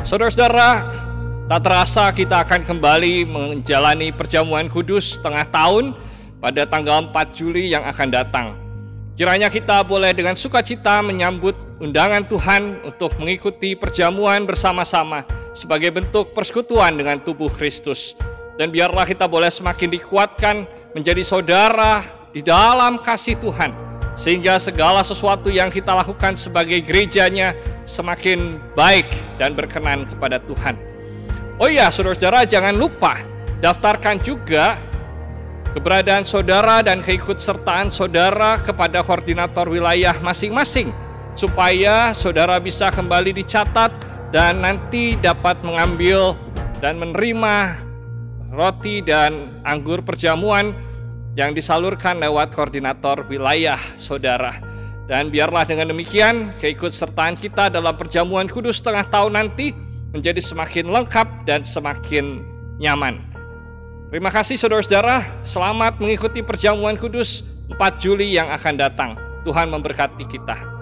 Saudara-saudara, tak terasa kita akan kembali menjalani perjamuan kudus setengah tahun pada tanggal 4 Juli yang akan datang. Kiranya kita boleh dengan sukacita menyambut undangan Tuhan untuk mengikuti perjamuan bersama-sama sebagai bentuk persekutuan dengan tubuh Kristus. Dan biarlah kita boleh semakin dikuatkan menjadi saudara di dalam kasih Tuhan, sehingga segala sesuatu yang kita lakukan sebagai gerejanya semakin baik dan berkenan kepada Tuhan. Oh iya, saudara-saudara, jangan lupa daftarkan juga keberadaan saudara dan keikutsertaan saudara kepada koordinator wilayah masing-masing, supaya saudara bisa kembali dicatat dan nanti dapat mengambil dan menerima roti dan anggur perjamuan yang disalurkan lewat koordinator wilayah saudara. Dan biarlah dengan demikian keikutsertaan kita dalam perjamuan kudus setengah tahun nanti menjadi semakin lengkap dan semakin nyaman. Terima kasih saudara-saudara, selamat mengikuti perjamuan kudus 4 Juli yang akan datang. Tuhan memberkati kita.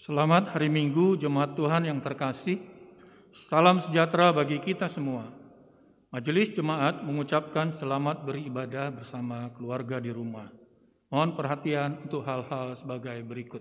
Selamat hari Minggu, Jemaat Tuhan yang terkasih. Salam sejahtera bagi kita semua. Majelis Jemaat mengucapkan selamat beribadah bersama keluarga di rumah. Mohon perhatian untuk hal-hal sebagai berikut.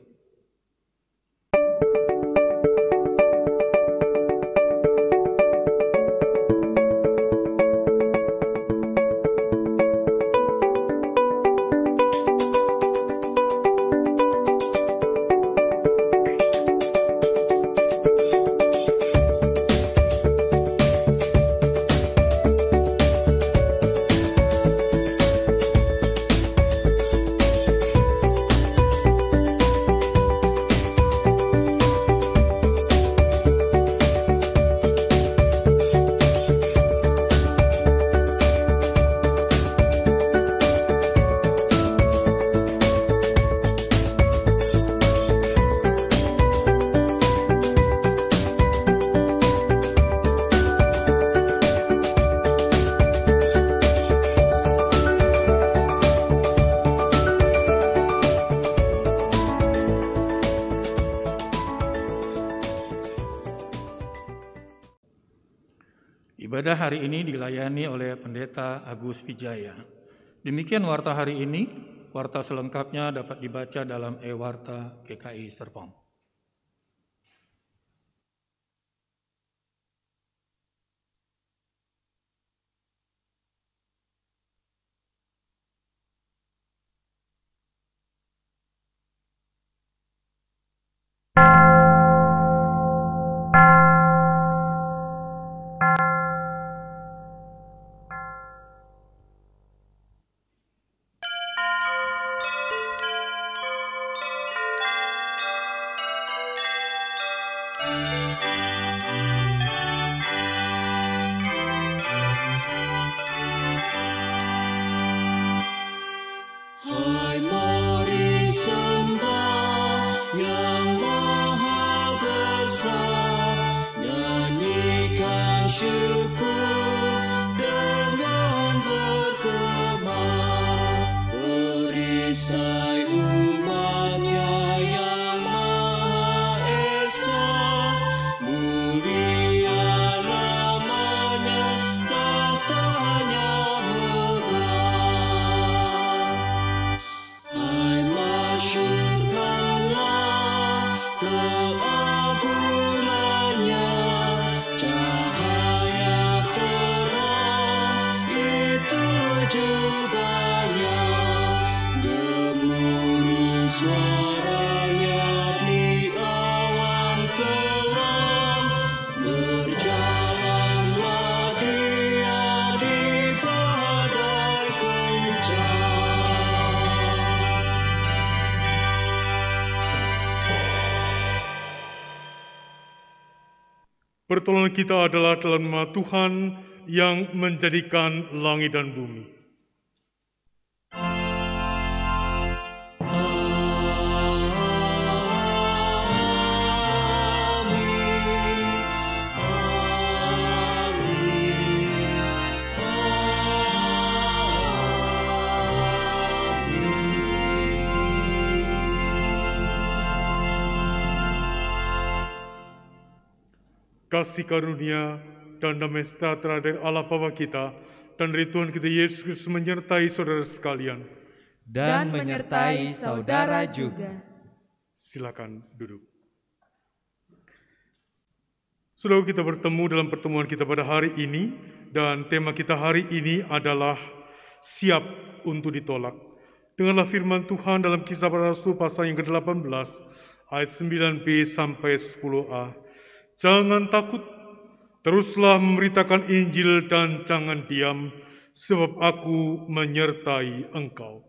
Ibadah hari ini dilayani oleh Pendeta Agus Wijaya. Demikian warta hari ini. Warta selengkapnya dapat dibaca dalam e-warta GKI Serpong. pertolongan kita adalah dalam nama Tuhan yang menjadikan langit dan bumi. Kasih karunia dan damai sejahtera dari Allah Bapa kita dan dari Tuhan kita Yesus Kristus menyertai saudara sekalian. Dan menyertai saudara juga. Silakan duduk. Saudara, kita bertemu dalam pertemuan kita pada hari ini, dan tema kita hari ini adalah siap untuk ditolak. Dengarlah firman Tuhan dalam Kisah Para Rasul pasal yang ke-18, ayat 9b sampai 10a. Jangan takut, teruslah memberitakan Injil dan jangan diam, sebab aku menyertai engkau.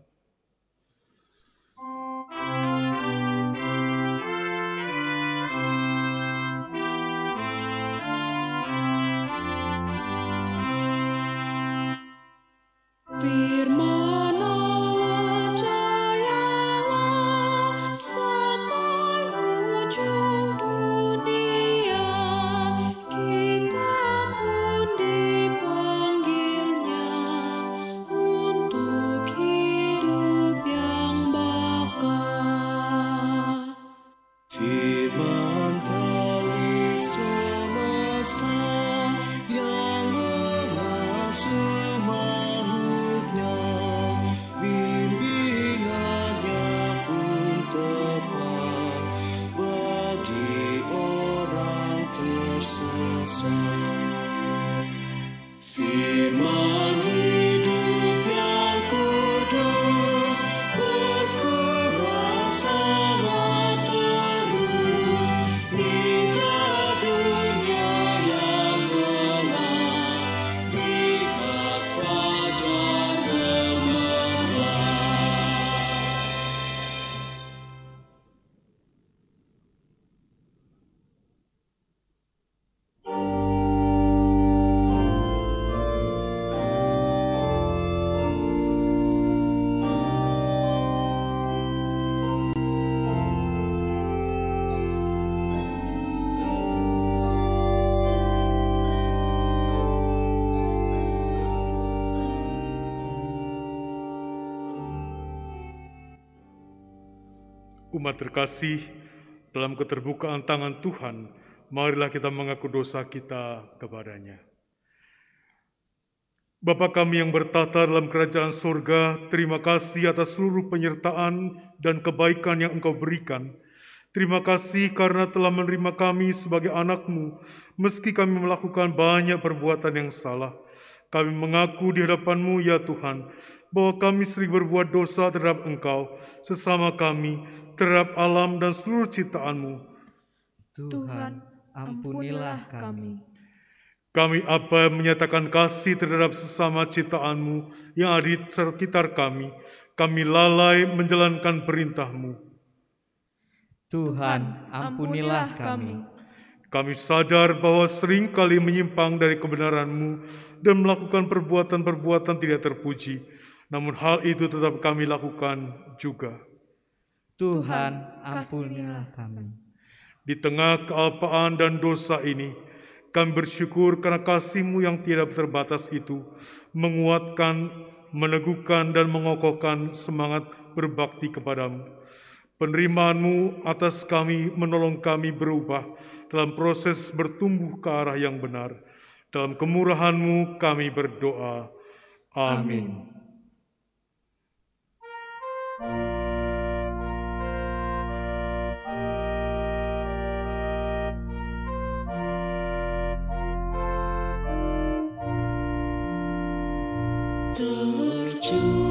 Umat terkasih, dalam keterbukaan tangan Tuhan, marilah kita mengaku dosa kita kepada-Nya. Bapa kami yang bertata dalam kerajaan surga, terima kasih atas seluruh penyertaan dan kebaikan yang Engkau berikan. Terima kasih karena telah menerima kami sebagai anak-Mu, meski kami melakukan banyak perbuatan yang salah. Kami mengaku di hadapan-Mu, ya Tuhan, bahwa kami sering berbuat dosa terhadap Engkau, sesama kami, terhadap alam dan seluruh ciptaan-Mu. Tuhan, ampunilah kami. Kami apa menyatakan kasih terhadap sesama ciptaan-Mu yang ada di sekitar kami. Kami lalai menjalankan perintah-Mu. Tuhan, ampunilah kami. Kami sadar bahwa seringkali menyimpang dari kebenaran-Mu dan melakukan perbuatan-perbuatan tidak terpuji. Namun hal itu tetap kami lakukan juga. Tuhan, ampunilah kami. Di tengah kealpaan dan dosa ini, kami bersyukur karena kasih-Mu yang tidak terbatas itu menguatkan, meneguhkan, dan mengokohkan semangat berbakti kepada-Mu. Penerimaan-Mu atas kami menolong kami berubah dalam proses bertumbuh ke arah yang benar. Dalam kemurahan-Mu kami berdoa. Amin. Tercurah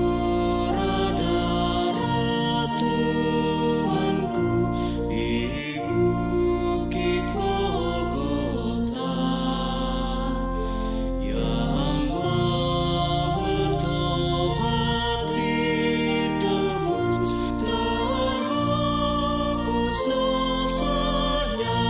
darah Tuhanku di bukit Golgota, yang mau bertobat ditebus, terhapus dosanya,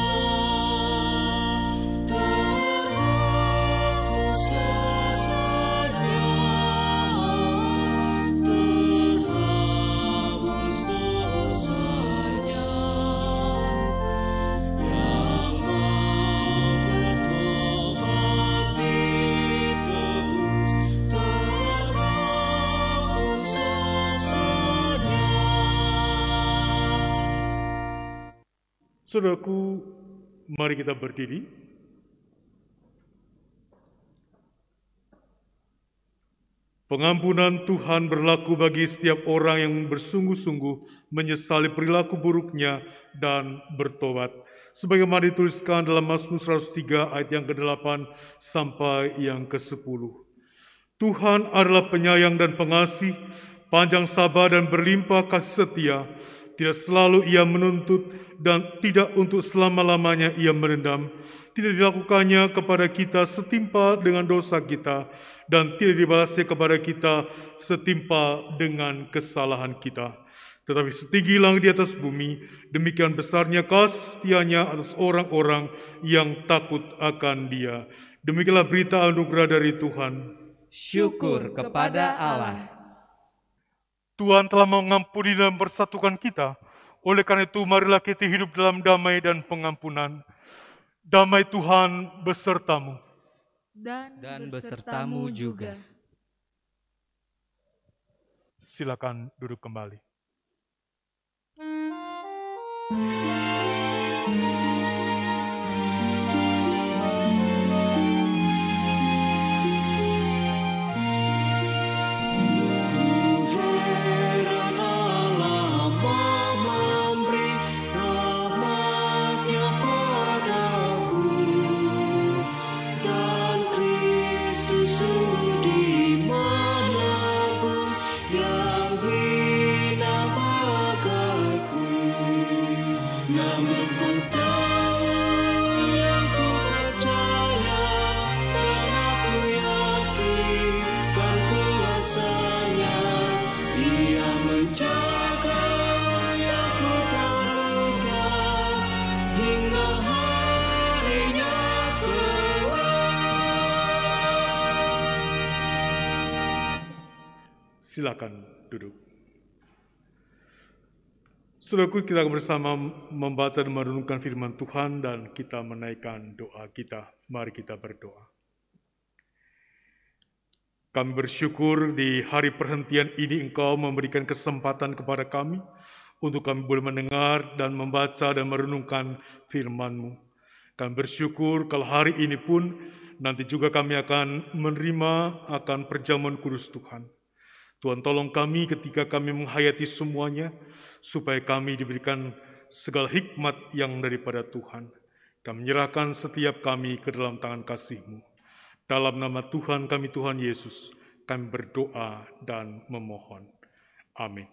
Saudaraku, mari kita berdiri. Pengampunan Tuhan berlaku bagi setiap orang yang bersungguh-sungguh menyesali perilaku buruknya dan bertobat. Sebagaimana dituliskan dalam Mazmur 103 ayat yang ke-8 sampai yang ke-10. Tuhan adalah penyayang dan pengasih, panjang sabar dan berlimpah kasih setia. Tidak selalu ia menuntut dan tidak untuk selama-lamanya ia merendam. Tidak dilakukannya kepada kita setimpal dengan dosa kita dan tidak dibalasnya kepada kita setimpal dengan kesalahan kita. Tetapi setinggi langit di atas bumi, demikian besarnya kasih setianya atas orang-orang yang takut akan Dia. Demikianlah berita anugerah dari Tuhan. Syukur kepada Allah. Tuhan telah mengampuni dan mempersatukan kita. Oleh karena itu, marilah kita hidup dalam damai dan pengampunan. Damai Tuhan besertamu. Dan besertamu juga. Silakan duduk kembali. Silakan duduk. Saudaraku, kita bersama membaca dan merenungkan firman Tuhan dan kita menaikkan doa kita. Mari kita berdoa. Kami bersyukur di hari perhentian ini Engkau memberikan kesempatan kepada kami untuk kami boleh mendengar dan membaca dan merenungkan firman-Mu. Kami bersyukur kalau hari ini pun nanti juga kami akan menerima akan perjamuan kudus Tuhan. Tuhan, tolong kami ketika kami menghayati semuanya, supaya kami diberikan segala hikmat yang daripada Tuhan. Kami menyerahkan setiap kami ke dalam tangan kasih-Mu. Dalam nama Tuhan kami, Tuhan Yesus, kami berdoa dan memohon. Amin.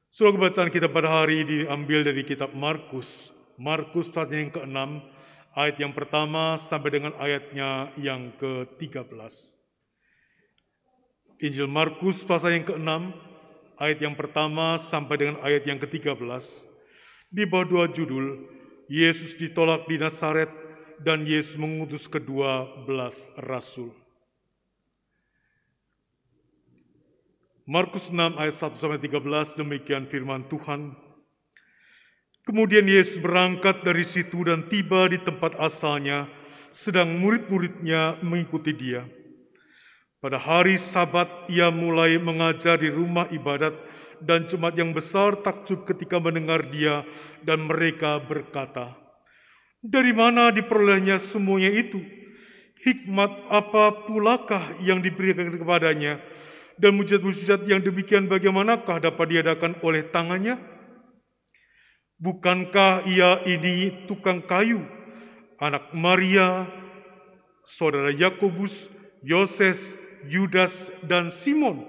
Surah bacaan kita pada hari ini diambil dari kitab Markus. Markus pasal yang ke-6, ayat yang pertama sampai dengan ayatnya yang ke-13. Injil Markus pasal yang ke-6, ayat yang pertama sampai dengan ayat yang ke-13. Di bawah dua judul, Yesus ditolak di Nazaret dan Yesus mengutus ke-12 rasul. Markus 6 ayat 1 sampai 13, demikian firman Tuhan. Kemudian Yesus berangkat dari situ dan tiba di tempat asalnya, sedang murid-muridnya mengikuti Dia. Pada hari Sabat, ia mulai mengajar di rumah ibadat dan jemaat yang besar takjub ketika mendengar Dia dan mereka berkata, "Dari mana diperolehnya semuanya itu? Hikmat apa pulakah yang diberikan kepadanya? Dan mujizat-mujizat yang demikian bagaimanakah dapat diadakan oleh tangannya? Bukankah ia ini tukang kayu, anak Maria, saudara Yakobus, Yoses, Yudas, dan Simon?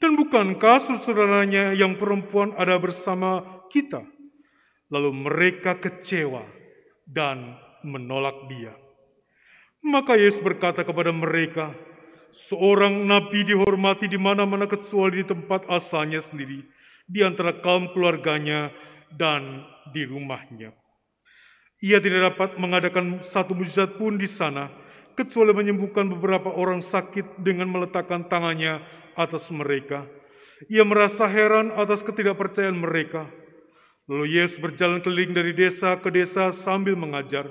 Dan bukankah saudaranya yang perempuan ada bersama kita?" Lalu mereka kecewa dan menolak Dia. Maka Yesus berkata kepada mereka, "Seorang nabi dihormati di mana-mana kecuali di tempat asalnya sendiri, di antara kaum keluarganya dan di rumahnya. Ia tidak dapat mengadakan satu mujizat pun di sana, kecuali menyembuhkan beberapa orang sakit dengan meletakkan tangannya atas mereka. Ia merasa heran atas ketidakpercayaan mereka. Lalu Yesus berjalan keliling dari desa ke desa sambil mengajar.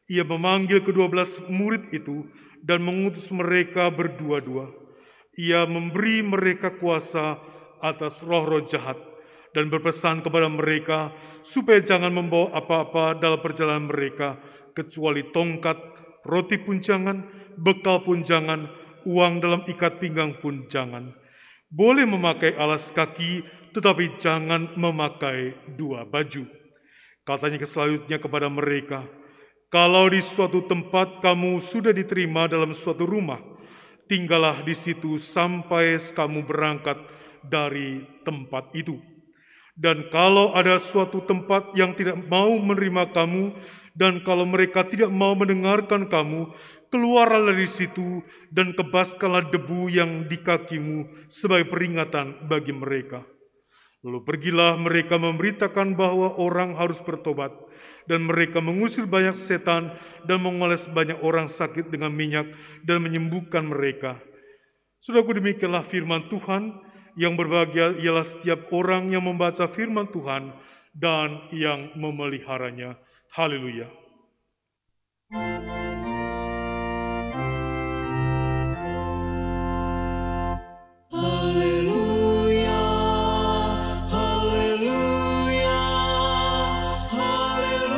Ia memanggil ke-12 murid itu dan mengutus mereka berdua-dua. Ia memberi mereka kuasa atas roh-roh jahat dan berpesan kepada mereka supaya jangan membawa apa-apa dalam perjalanan mereka, kecuali tongkat, roti pun jangan, bekal pun jangan, uang dalam ikat pinggang pun jangan. Boleh memakai alas kaki, tetapi jangan memakai 2 baju. Katanya selanjutnya kepada mereka, kalau di suatu tempat kamu sudah diterima dalam suatu rumah, tinggallah di situ sampai kamu berangkat dari tempat itu. Dan kalau ada suatu tempat yang tidak mau menerima kamu, dan kalau mereka tidak mau mendengarkan kamu, keluarlah dari situ dan kebaskanlah debu yang di kakimu sebagai peringatan bagi mereka. Lalu pergilah mereka memberitakan bahwa orang harus bertobat, dan mereka mengusir banyak setan dan mengoles banyak orang sakit dengan minyak dan menyembuhkan mereka. Saudaraku, demikianlah firman Tuhan. Yang berbahagia ialah setiap orang yang membaca firman Tuhan dan yang memeliharanya. Haleluya. Haleluya, haleluya, haleluya.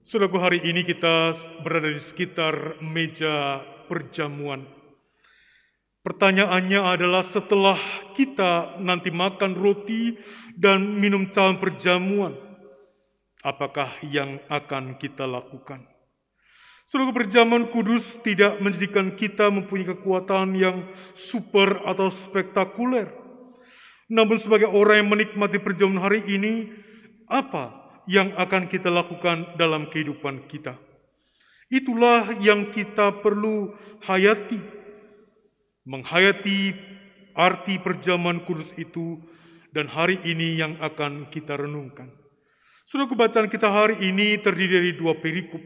Saudaraku, hari ini kita berada di sekitar meja perjamuan. Pertanyaannya adalah, setelah kita nanti makan roti dan minum cawan perjamuan, apakah yang akan kita lakukan? Saudaraku, perjamuan kudus tidak menjadikan kita mempunyai kekuatan yang super atau spektakuler. Namun sebagai orang yang menikmati perjamuan hari ini, apa yang akan kita lakukan dalam kehidupan kita? Itulah yang kita perlu hayati. Menghayati arti perjamuan kudus itu, dan hari ini yang akan kita renungkan. Saudara, bacaan kita hari ini terdiri dari 2 perikop.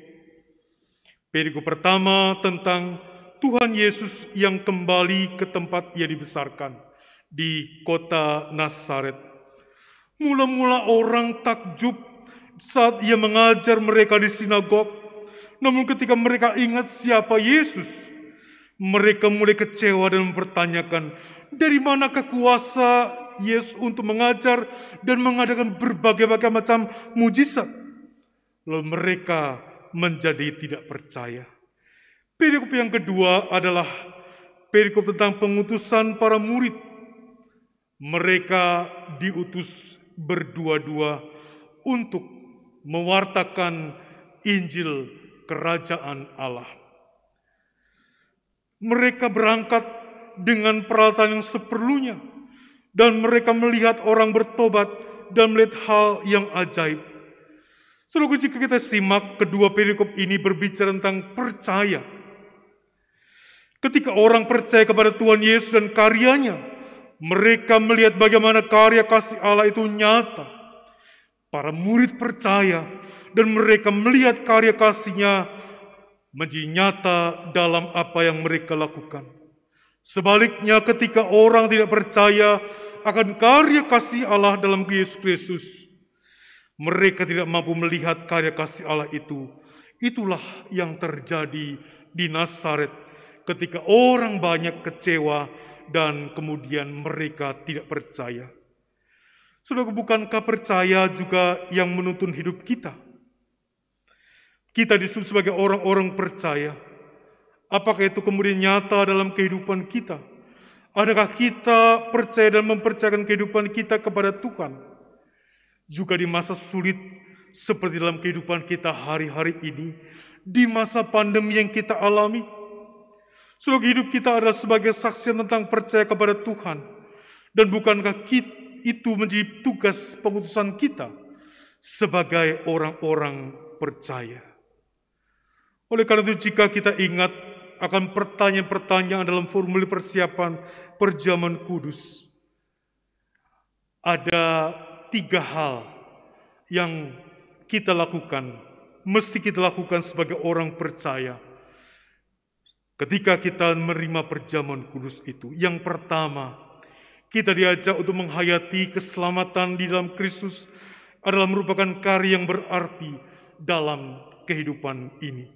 Perikop pertama tentang Tuhan Yesus yang kembali ke tempat Ia dibesarkan, di kota Nazaret. Mula-mula orang takjub saat Ia mengajar mereka di sinagog. Namun ketika mereka ingat siapa Yesus, mereka mulai kecewa dan mempertanyakan, dari manakah kuasa Yesus untuk mengajar dan mengadakan berbagai-bagai macam mujizat? Lalu mereka menjadi tidak percaya. Perikop yang kedua adalah perikop tentang pengutusan para murid. Mereka diutus berdua-dua untuk mewartakan Injil Kerajaan Allah. Mereka berangkat dengan peralatan yang seperlunya, dan mereka melihat orang bertobat dan melihat hal yang ajaib. Saudara, jika kita simak kedua perikop ini berbicara tentang percaya. Ketika orang percaya kepada Tuhan Yesus dan karyanya, mereka melihat bagaimana karya kasih Allah itu nyata. Para murid percaya dan mereka melihat karya kasih-Nya menjadi nyata dalam apa yang mereka lakukan. Sebaliknya, ketika orang tidak percaya akan karya kasih Allah dalam Yesus Kristus, mereka tidak mampu melihat karya kasih Allah itu. Itulah yang terjadi di Nazaret ketika orang banyak kecewa dan kemudian mereka tidak percaya. Saudara, bukankah percaya juga yang menuntun hidup kita? Kita disebut sebagai orang-orang percaya. Apakah itu kemudian nyata dalam kehidupan kita? Adakah kita percaya dan mempercayakan kehidupan kita kepada Tuhan? Juga di masa sulit seperti dalam kehidupan kita hari-hari ini, di masa pandemi yang kita alami, saudara, hidup kita adalah sebagai saksi tentang percaya kepada Tuhan. Dan bukankah itu menjadi tugas pengutusan kita sebagai orang-orang percaya? Oleh karena itu, jika kita ingat akan pertanyaan-pertanyaan dalam formulir persiapan perjamuan kudus, ada 3 hal yang kita lakukan, mesti kita lakukan sebagai orang percaya ketika kita menerima perjamuan kudus itu. Yang pertama, kita diajak untuk menghayati keselamatan di dalam Kristus adalah merupakan karya yang berarti dalam kehidupan ini.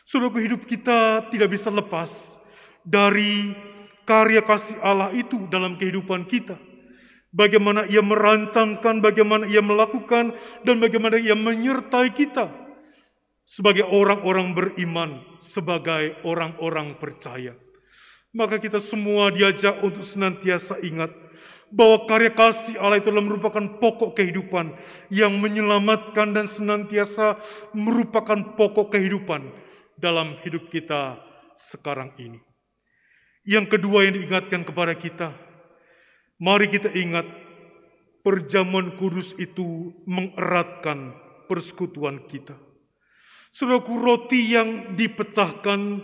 Saudaraku, hidup kita tidak bisa lepas dari karya kasih Allah itu dalam kehidupan kita. Bagaimana Ia merancangkan, bagaimana Ia melakukan, dan bagaimana Ia menyertai kita sebagai orang-orang beriman, sebagai orang-orang percaya. Maka kita semua diajak untuk senantiasa ingat bahwa karya kasih Allah itu adalah merupakan pokok kehidupan yang menyelamatkan dan senantiasa merupakan pokok kehidupan dalam hidup kita sekarang ini. Yang kedua yang diingatkan kepada kita, mari kita ingat perjamuan kudus itu mengeratkan persekutuan kita. Saudaraku, roti yang dipecahkan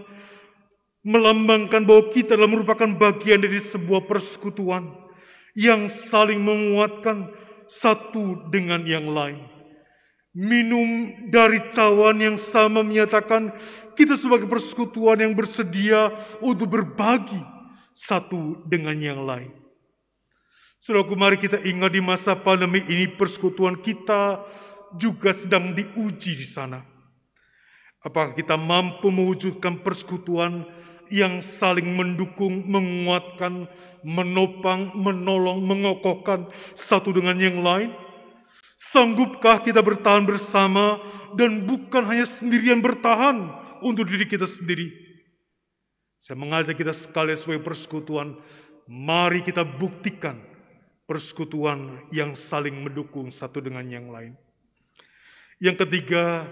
melambangkan bahwa kita adalah merupakan bagian dari sebuah persekutuan yang saling menguatkan satu dengan yang lain. Minum dari cawan yang sama menyatakan kita sebagai persekutuan yang bersedia untuk berbagi satu dengan yang lain. Saudaraku, mari kita ingat di masa pandemi ini persekutuan kita juga sedang diuji di sana. Apakah kita mampu mewujudkan persekutuan yang saling mendukung, menguatkan, menopang, menolong, mengokohkan satu dengan yang lain? Sanggupkah kita bertahan bersama dan bukan hanya sendirian bertahan untuk diri kita sendiri? Saya mengajak kita sekalian sebagai persekutuan, mari kita buktikan persekutuan yang saling mendukung satu dengan yang lain. Yang ketiga,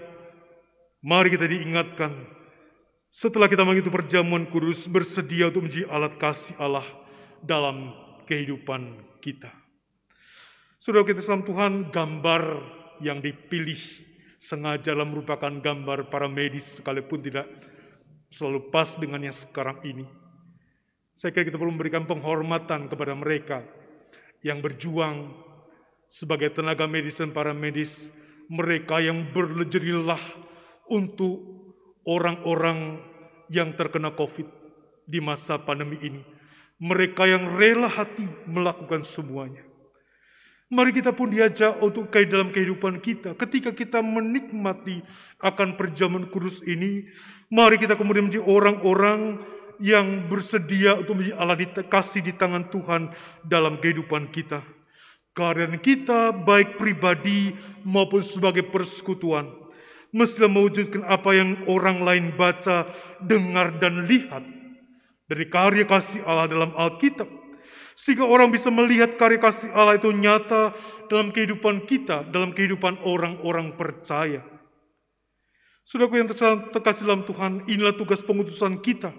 mari kita diingatkan, setelah kita mengikuti perjamuan kudus, bersedia untuk menjadi alat kasih Allah dalam kehidupan kita. Saudara kita dalam Tuhan, gambar yang dipilih sengaja merupakan gambar para medis, sekalipun tidak selalu pas dengan yang sekarang ini. Saya kira kita perlu memberikan penghormatan kepada mereka yang berjuang sebagai tenaga medis dan para medis, mereka yang berjerilah untuk orang-orang yang terkena COVID di masa pandemi ini. Mereka yang rela hati melakukan semuanya. Mari kita pun diajak untuk dalam kehidupan kita. Ketika kita menikmati akan perjamuan kudus ini, mari kita kemudian menjadi orang-orang yang bersedia untuk menjadi alat dikasih di tangan Tuhan dalam kehidupan kita. Karena kita baik pribadi maupun sebagai persekutuan mestilah mewujudkan apa yang orang lain baca, dengar, dan lihat dari karya kasih Allah dalam Alkitab. Sehingga orang bisa melihat karya kasih Allah itu nyata dalam kehidupan kita, dalam kehidupan orang-orang percaya. Saudaraku yang terkasih dalam Tuhan, inilah tugas pengutusan kita.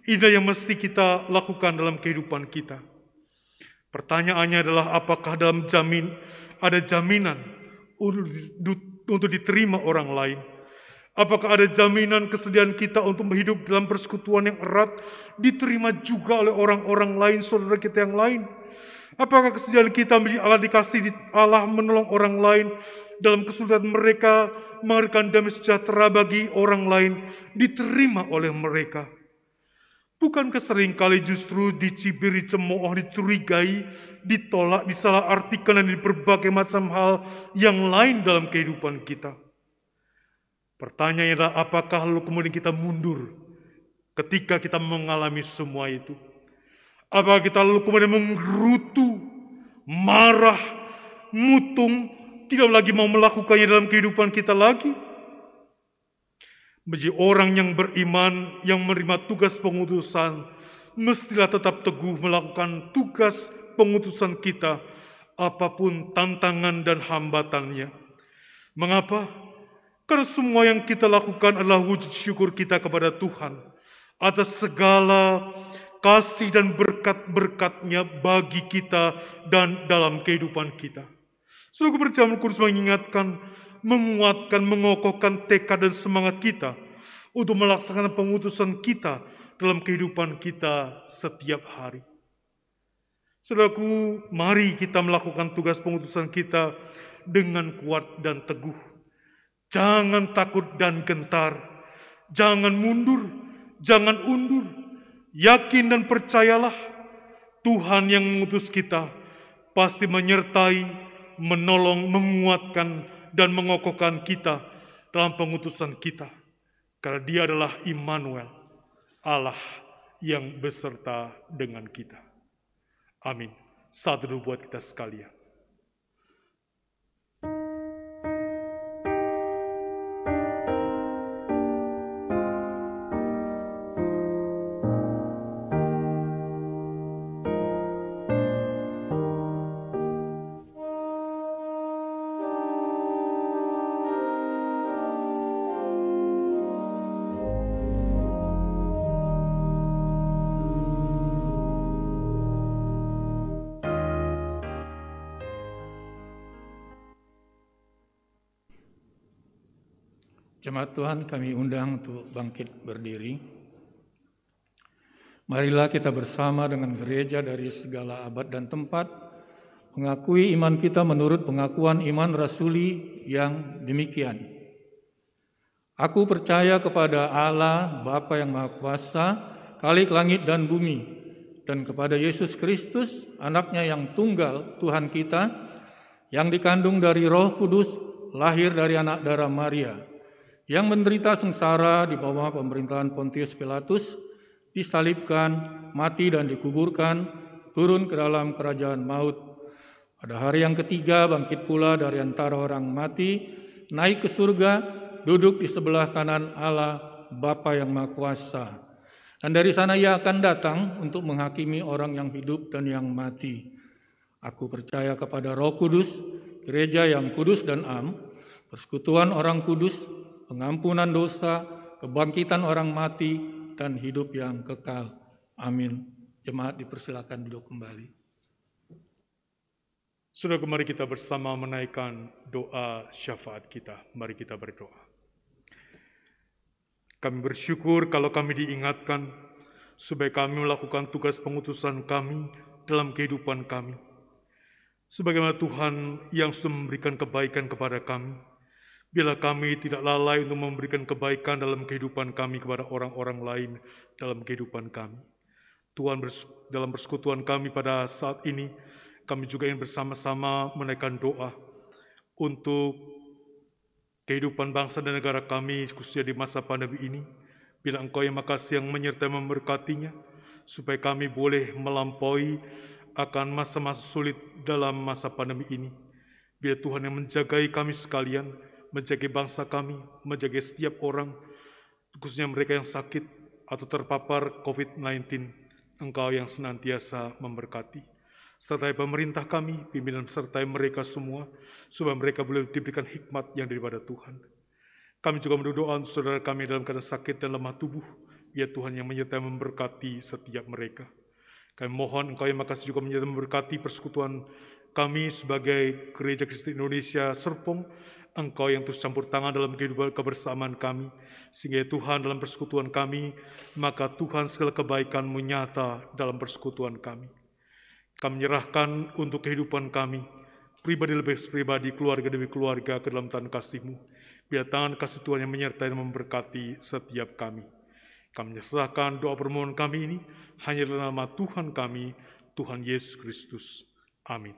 Inilah yang mesti kita lakukan dalam kehidupan kita. Pertanyaannya adalah apakah dalam ada jaminan untuk diterima orang lain? Apakah ada jaminan kesediaan kita untuk hidup dalam persekutuan yang erat diterima juga oleh orang-orang lain, saudara kita yang lain? Apakah kesediaan kita menjadi alat dikasih Allah menolong orang lain dalam kesulitan mereka, memberikan damai sejahtera bagi orang lain, diterima oleh mereka? Bukankah seringkali justru dicibir, dicemooh, dicurigai, ditolak, disalahartikan, dan di berbagai macam hal yang lain dalam kehidupan kita? Pertanyaannya adalah apakah lalu kemudian kita mundur ketika kita mengalami semua itu? Apakah kita lalu kemudian menggerutu, marah, mutung, tidak lagi mau melakukannya dalam kehidupan kita lagi? Menjadi orang yang beriman, yang menerima tugas pengutusan, mestilah tetap teguh melakukan tugas pengutusan kita, apapun tantangan dan hambatannya. Mengapa? Karena semua yang kita lakukan adalah wujud syukur kita kepada Tuhan atas segala kasih dan berkat-berkat-Nya bagi kita dan dalam kehidupan kita. Saudara, perjamuan kudus mengingatkan, menguatkan, mengokohkan tekad dan semangat kita untuk melaksanakan pengutusan kita dalam kehidupan kita setiap hari. Saudaraku, mari kita melakukan tugas pengutusan kita dengan kuat dan teguh. Jangan takut dan gentar, jangan mundur, jangan undur. Yakin dan percayalah, Tuhan yang mengutus kita pasti menyertai, menolong, menguatkan, dan mengokohkan kita dalam pengutusan kita. Karena Dia adalah Immanuel, Allah yang beserta dengan kita. Amin. Satu dulu buat kita sekalian. Jemaat Tuhan, kami undang untuk bangkit berdiri. Marilah kita bersama dengan gereja dari segala abad dan tempat mengakui iman kita menurut pengakuan iman rasuli yang demikian. Aku percaya kepada Allah, Bapa yang Maha Kuasa, Khalik langit dan bumi, dan kepada Yesus Kristus, Anaknya yang tunggal, Tuhan kita, yang dikandung dari Roh Kudus, lahir dari anak darah Maria, yang menderita sengsara di bawah pemerintahan Pontius Pilatus, disalibkan, mati dan dikuburkan, turun ke dalam kerajaan maut. Pada hari yang ketiga bangkit pula dari antara orang mati, naik ke surga, duduk di sebelah kanan Allah, Bapa yang Maha Kuasa. Dan dari sana Ia akan datang untuk menghakimi orang yang hidup dan yang mati. Aku percaya kepada Roh Kudus, gereja yang kudus dan am, persekutuan orang kudus, pengampunan dosa, kebangkitan orang mati, dan hidup yang kekal. Amin. Jemaat dipersilakan duduk kembali. Saudara, mari kita bersama menaikkan doa syafaat kita. Mari kita berdoa. Kami bersyukur kalau kami diingatkan supaya kami melakukan tugas pengutusan kami dalam kehidupan kami. Sebagaimana Tuhan yang sudah memberikan kebaikan kepada kami, bila kami tidak lalai untuk memberikan kebaikan dalam kehidupan kami kepada orang-orang lain dalam kehidupan kami. Tuhan, dalam persekutuan kami pada saat ini, kami juga ingin bersama-sama menaikkan doa untuk kehidupan bangsa dan negara kami, khususnya di masa pandemi ini. Bila Engkau yang Maha Kasih yang menyertai memberkatinya, supaya kami boleh melampaui akan masa-masa sulit dalam masa pandemi ini. Bila Tuhan yang menjagai kami sekalian, menjaga bangsa kami, menjaga setiap orang, khususnya mereka yang sakit atau terpapar COVID-19, Engkau yang senantiasa memberkati. Sertai pemerintah kami, pimpinan sertai mereka semua, supaya mereka boleh diberikan hikmat yang daripada Tuhan. Kami juga berdoa untuk saudara kami dalam keadaan sakit dan lemah tubuh, biar Tuhan yang menyertai memberkati setiap mereka. Kami mohon Engkau yang Maha Kasih juga menyertai memberkati persekutuan kami sebagai Gereja Kristen Indonesia Serpong, Engkau yang terus campur tangan dalam kehidupan kebersamaan kami, sehingga Tuhan dalam persekutuan kami, maka Tuhan segala kebaikan-Mu nyata dalam persekutuan kami. Kami menyerahkan untuk kehidupan kami, pribadi lebih pribadi, keluarga demi keluarga, ke dalam tangan kasih-Mu. Biar tangan kasih Tuhan yang menyertai dan memberkati setiap kami. Kami menyerahkan doa permohonan kami ini hanya dalam nama Tuhan kami, Tuhan Yesus Kristus. Amin.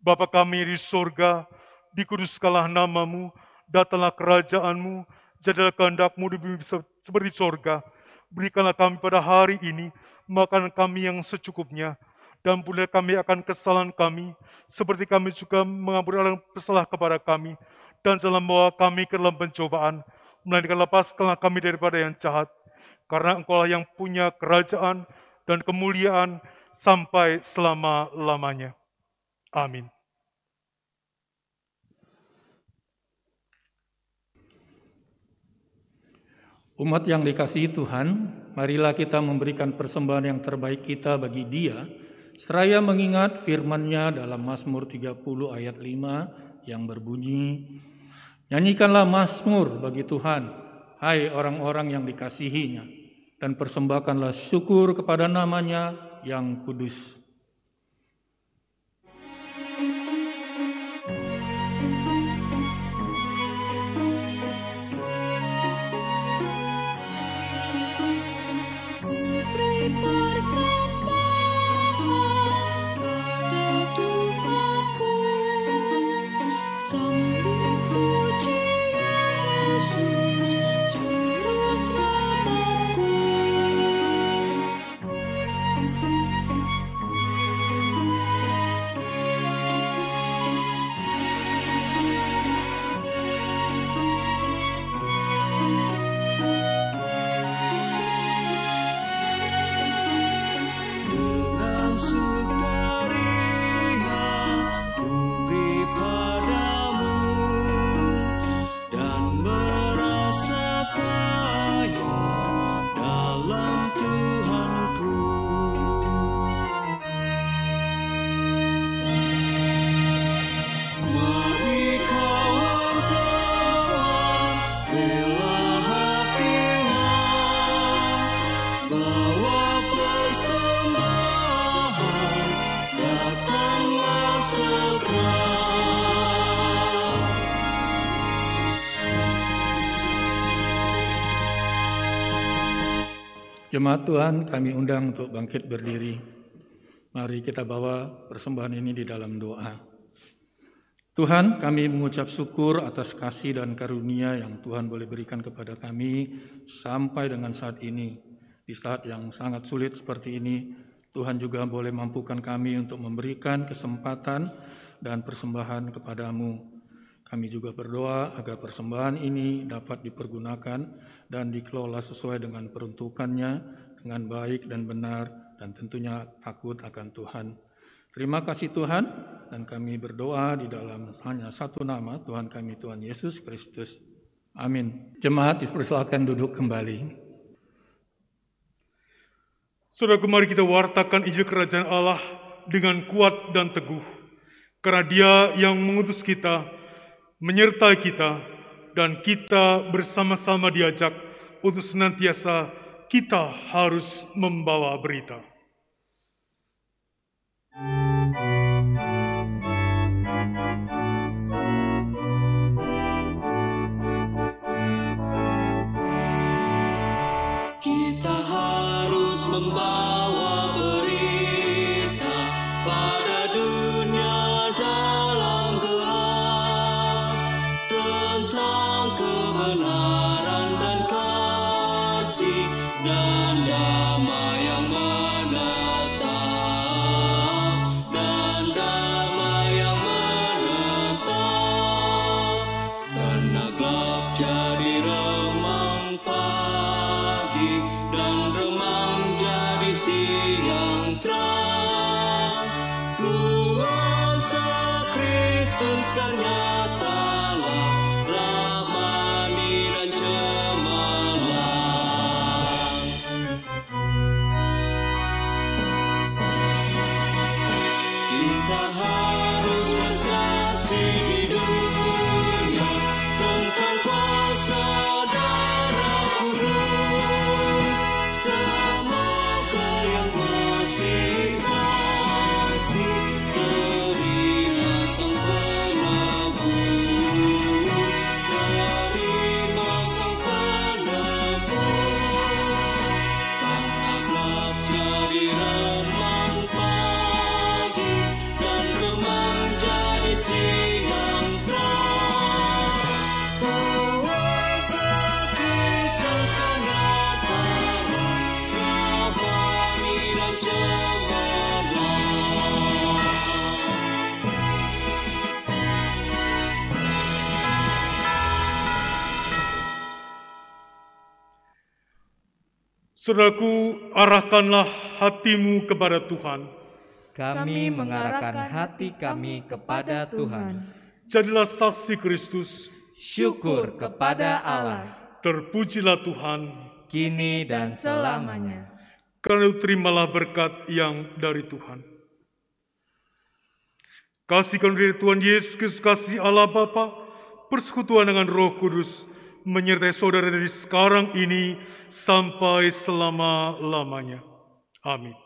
Bapa kami di surga, dikuduskanlah nama-Mu, datanglah kerajaan-Mu, jadilah kehendak-Mu di bumi seperti surga. Berikanlah kami pada hari ini makanan kami yang secukupnya, dan ampunilah kami akan kesalahan kami, seperti kami juga mengampuni orang yang bersalah kepada kami, dan janganlah membawa kami ke dalam pencobaan, melainkan lepaskanlah kami daripada yang jahat, karena Engkau-lah yang punya kerajaan dan kemuliaan sampai selama-lamanya. Amin. Umat yang dikasihi Tuhan, marilah kita memberikan persembahan yang terbaik kita bagi Dia, seraya mengingat firman-Nya dalam Mazmur 30 ayat 5 yang berbunyi, nyanyikanlah mazmur bagi Tuhan, hai orang-orang yang dikasihi-Nya, dan persembahkanlah syukur kepada nama-Nya yang kudus. Sambung pujian Yesus. Jemaat Tuhan, kami undang untuk bangkit berdiri. Mari kita bawa persembahan ini di dalam doa. Tuhan, kami mengucap syukur atas kasih dan karunia yang Tuhan boleh berikan kepada kami sampai dengan saat ini. Di saat yang sangat sulit seperti ini, Tuhan juga boleh mampukan kami untuk memberikan kesempatan dan persembahan kepadamu. Kami juga berdoa agar persembahan ini dapat dipergunakan dan dikelola sesuai dengan peruntukannya, dengan baik dan benar, dan tentunya takut akan Tuhan. Terima kasih Tuhan, dan kami berdoa di dalam hanya satu nama, Tuhan kami, Tuhan Yesus Kristus. Amin. Jemaat dipersilakan duduk kembali. Saudara, mari kita wartakan Injil Kerajaan Allah dengan kuat dan teguh, karena Dia yang mengutus kita, menyertai kita, dan kita bersama-sama diajak untuk senantiasa kita harus membawa berita. Kita harus membawa berita pada dunia dalam gelap tentang kebenaran dan kasih dan damai yang menetap, dan damai yang menetap. Karena gelap jadi remang pagi dan remang jadi siang terang, kuasa Kristus kan nyatalah, rahmani dan cemerlang. Kita harus bersaksi di dunia tentang kuasa Darah Kudus. Semoga yang masih saksi terima Sang Penebus, terima Sang Penebus. Tanah gelap jadi remang pagi dan remang jadi siang terang. Kuasa Kristus kan nyatalah, rahmani dan cemerlang. Saudaraku, arahkanlah hatimu kepada Tuhan. Kami mengarahkan hati kami kepada Tuhan. Jadilah saksi Kristus. Syukur kepada Allah, Terpujilah Tuhan. kini dan selamanya. Karena itu terimalah berkat yang dari Tuhan. Kasih karunia Tuhan Yesus Kristus, kasih Allah Bapa, persekutuan dengan Roh Kudus, menyertai saudara dari sekarang ini sampai selama-lamanya. Amin.